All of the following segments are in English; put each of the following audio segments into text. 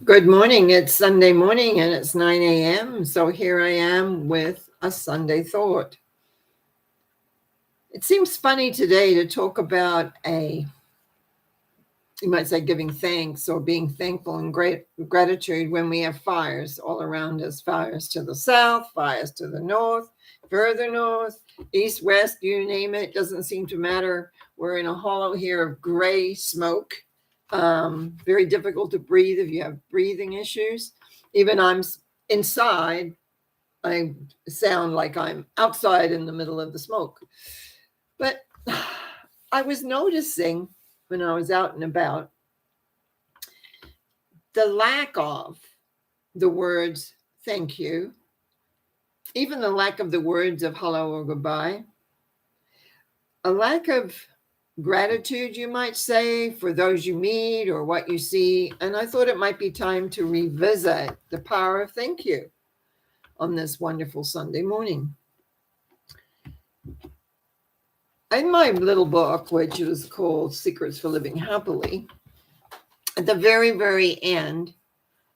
Good morning. It's Sunday morning and it's 9 a.m. So here I am with a Sunday thought. It seems funny today to talk about you might say, giving thanks or being thankful and great gratitude when we have fires all around us, fires to the south, fires to the north, further north, east, west, you name it. Doesn't seem to matter. We're in a hollow here of gray smoke. Very difficult to breathe if you have breathing issues. Even I'm inside, I sound like I'm outside in the middle of the smoke. But I was noticing when I was out and about the lack of the words thank you, even the lack of the words of hello or goodbye, a lack of gratitude, you might say, for those you meet or what you see. And I thought it might be time to revisit the power of thank you on this wonderful Sunday morning. In my little book, which is called Secrets for Living Happily, at the very, very end,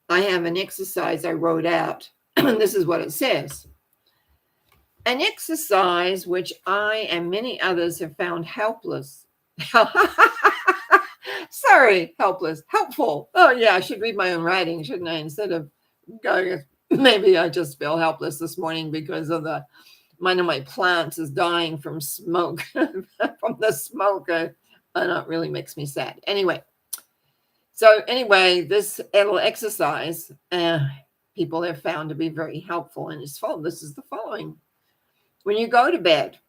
I have an exercise I wrote out. This is what it says. An exercise which I and many others have found helpless. Sorry, helpless, helpful. Oh, yeah, I should read my own writing, shouldn't I? Instead of going, maybe I just feel helpless this morning because of one of my plants is dying from smoke, from the smoke. And it really makes me sad. Anyway, this little exercise, people have found to be very helpful. And this is the following. When you go to bed,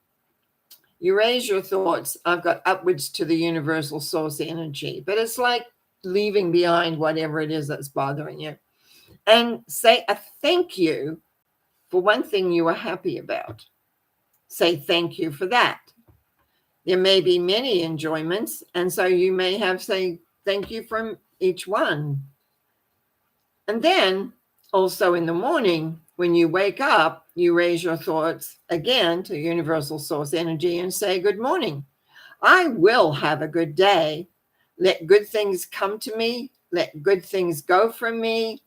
you raise your thoughts. I've got upwards to the universal source energy, but it's like leaving behind whatever it is that's bothering you. And say a thank you for one thing you are happy about. Say thank you for that. There may be many enjoyments, and so you may have say thank you from each one. And then also in the morning, when you wake up, you raise your thoughts again to universal source energy and say, good morning. I will have a good day. Let good things come to me. Let good things go from me.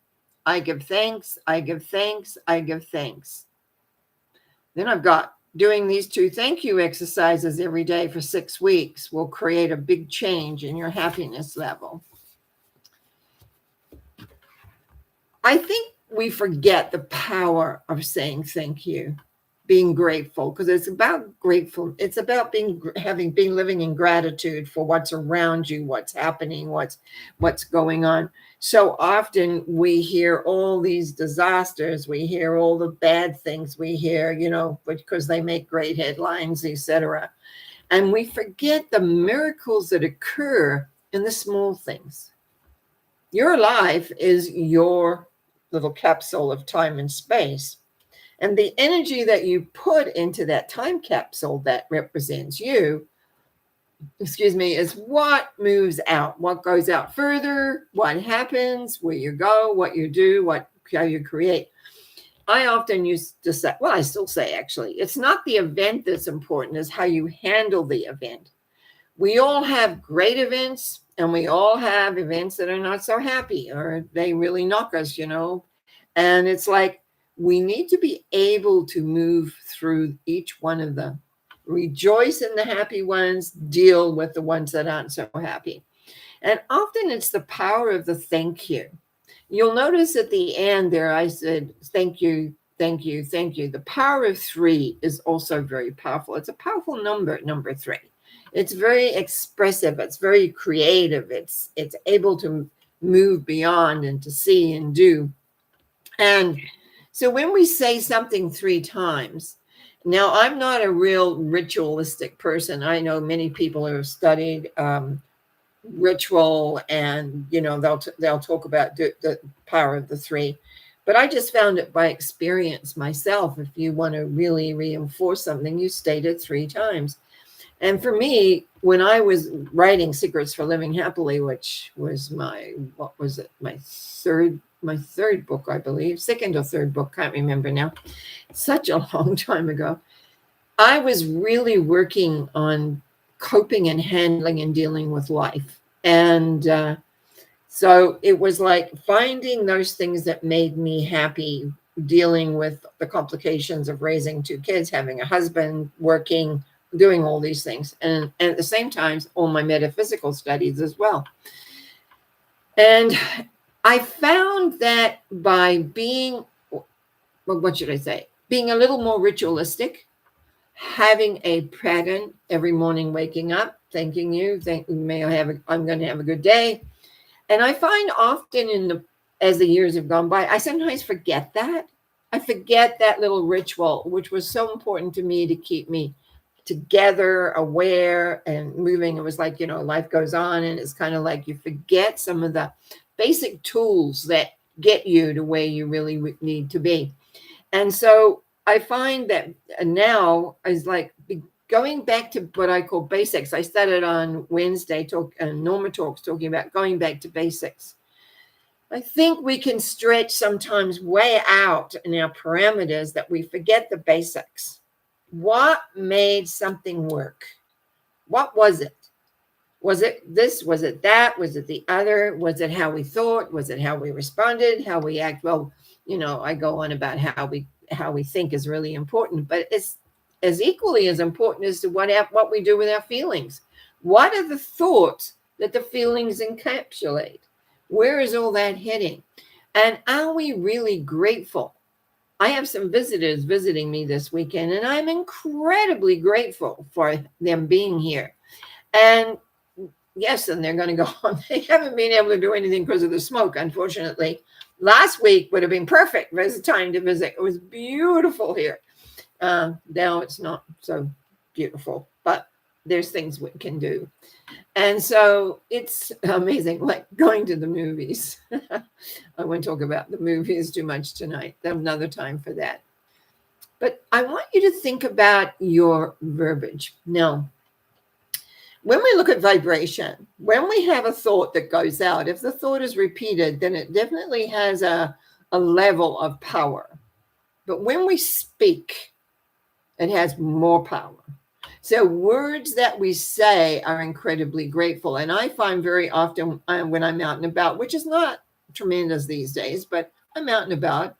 I give thanks. I give thanks. I give thanks. Then I've got doing these 2 thank you exercises every day for 6 weeks will create a big change in your happiness level. I think we forget the power of saying thank you, being grateful, because it's about grateful. It's about being living in gratitude for what's around you, what's happening, what's going on. So often we hear all these disasters, we hear all the bad things we hear, because they make great headlines, etc. And we forget the miracles that occur in the small things. Your life is your little capsule of time and space. And the energy that you put into that time capsule that represents you, is what moves out, what goes out further, what happens, where you go, what you do, how you create. I often used to say, I still say actually, it's not the event that's important, it's how you handle the event. We all have great events and we all have events that are not so happy or they really knock us, And it's like we need to be able to move through each one of them. Rejoice in the happy ones, deal with the ones that aren't so happy. And often it's the power of the thank you. You'll notice at the end there, I said, thank you, thank you, thank you. The power of 3 is also very powerful. It's a powerful number 3. It's very expressive. It's very creative. It's able to move beyond and to see and do. And so when we say something 3 times, now I'm not a real ritualistic person. I know many people who have studied ritual and, they'll talk about the power of the 3. But I just found it by experience myself. If you want to really reinforce something, you state it 3 times. And for me, when I was writing Secrets for Living Happily, which was my third book, I believe, second or third book, can't remember now, such a long time ago, I was really working on coping and handling and dealing with life. And So it was like finding those things that made me happy, dealing with the complications of raising two kids, having a husband, working, doing all these things. And at the same time, all my metaphysical studies as well. And I found that by being, well, what should I say? Being a little more ritualistic, having a pattern every morning, waking up, thanking you, I'm going to have a good day. And I find often as the years have gone by, I sometimes forget that. I forget that little ritual, which was so important to me to keep me together, aware, and moving. It was like, life goes on, and it's kind of like you forget some of the basic tools that get you to where you really need to be. And so I find that now is like going back to what I call basics. I started on Wednesday Norma talks talking about going back to basics. I think we can stretch sometimes way out in our parameters that we forget the basics. What made something work? What was it? Was it this? Was it that? Was it the other? Was it how we thought? Was it how we responded? How we act? Well, I go on about how we think is really important, but it's as equally as important as to what we do with our feelings. What are the thoughts that the feelings encapsulate? Where is all that heading? And are we really grateful? I have some visitors visiting me this weekend, and I'm incredibly grateful for them being here. And yes, and they're going to go on. They haven't been able to do anything because of the smoke, unfortunately. Last week would have been perfect. There's a time to visit. It was beautiful here. Now it's not so beautiful, but there's things we can do. And so it's amazing, like going to the movies. I won't talk about the movies too much tonight. There's another time for that. But I want you to think about your verbiage. Now, when we look at vibration, when we have a thought that goes out, if the thought is repeated, then it definitely has a level of power. But when we speak, it has more power. So words that we say are incredibly grateful. And I find very often when I'm out and about, which is not tremendous these days, but I'm out and about,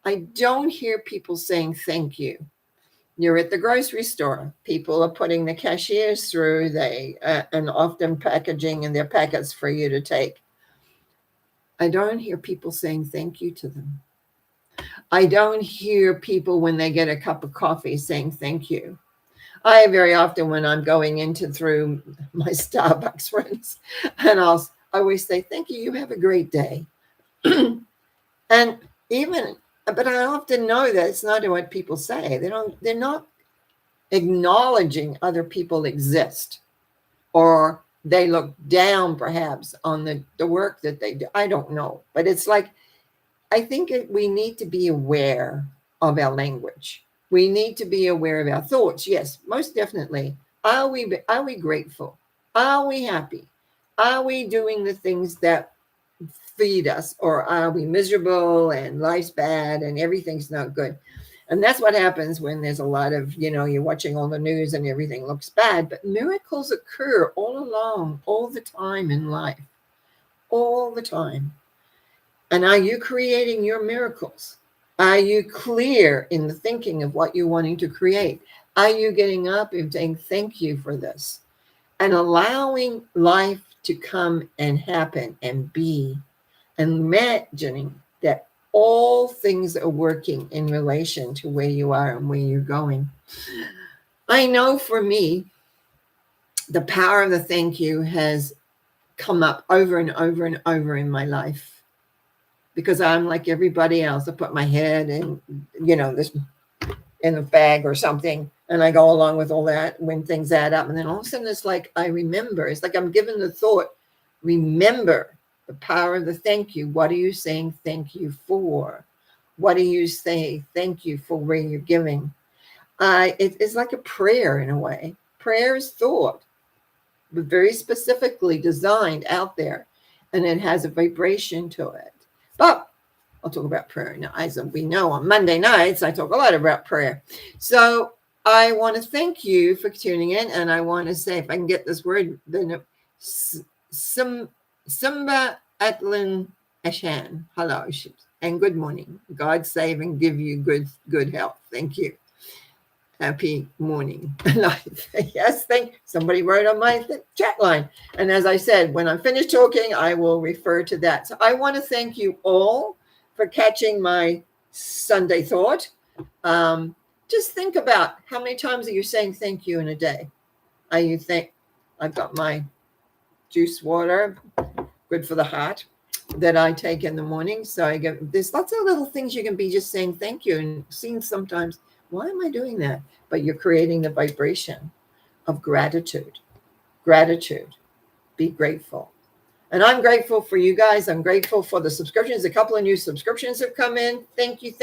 I don't hear people saying thank you. You're at the grocery store. People are putting the cashiers through, and often packaging in their packets for you to take. I don't hear people saying thank you to them. I don't hear people when they get a cup of coffee saying thank you. I very often, when I'm going through my Starbucks friends, and I always say, thank you, you have a great day. But I often know that it's not what people say. They're not acknowledging other people exist, or they look down perhaps on the work that they do. I don't know, but it's like, I think we need to be aware of our language. We need to be aware of our thoughts. Yes, most definitely. Are we grateful? Are we happy? Are we doing the things that feed us, or are we miserable and life's bad and everything's not good? And that's what happens when there's a lot of, you're watching all the news and everything looks bad, but miracles occur all along, all the time in life, all the time. And are you creating your miracles? Are you clear in the thinking of what you're wanting to create? Are you getting up and saying, thank you for this? And allowing life to come and happen and be, and imagining that all things are working in relation to where you are and where you're going. I know for me, the power of the thank you has come up over and over and over in my life. Because I'm like everybody else. I put my head in, this in a bag or something, and I go along with all that when things add up. And then all of a sudden it's like I remember. It's like I'm given the thought, remember the power of the thank you. What are you saying thank you for? What do you say thank you for where you're giving? It's like a prayer in a way. Prayer is thought, but very specifically designed out there, and it has a vibration to it. But I'll talk about prayer now. As we know, on Monday nights, I talk a lot about prayer. So I want to thank you for tuning in. And I want to say, if I can get this word, then Simba Atlin Ashan. Hello. And good morning. God save and give you good health. Thank you. Happy morning. Yes, somebody wrote on my chat line. And as I said, when I'm finished talking, I will refer to that. So I want to thank you all for catching my Sunday thought. Just think about how many times are you saying thank you in a day? Are you think I've got my juice water, good for the heart, that I take in the morning. So there's lots of little things you can be just saying thank you and seeing sometimes, why am I doing that? But you're creating the vibration of gratitude. Gratitude. Be grateful. And I'm grateful for you guys. I'm grateful for the subscriptions. A couple of new subscriptions have come in. Thank you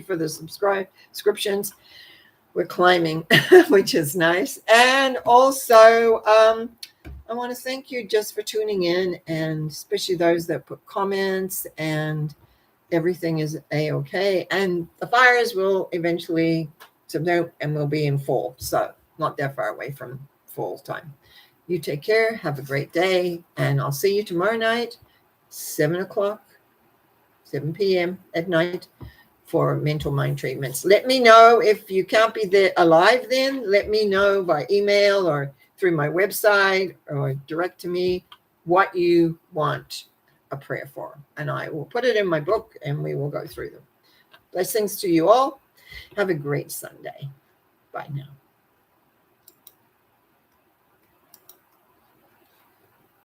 for the subscriptions. We're climbing, which is nice. And also, I want to thank you just for tuning in, and especially those that put comments, and everything is A-okay. And the fires will eventually subdue and we'll be in fall. So not that far away from fall time. You take care. Have a great day. And I'll see you tomorrow night, 7 p.m. at night for mental mind treatments. Let me know if you can't be there alive then. Let me know by email or through my website or direct to me what you want a prayer for. And I will put it in my book and we will go through them. Blessings to you all. Have a great Sunday. Bye now.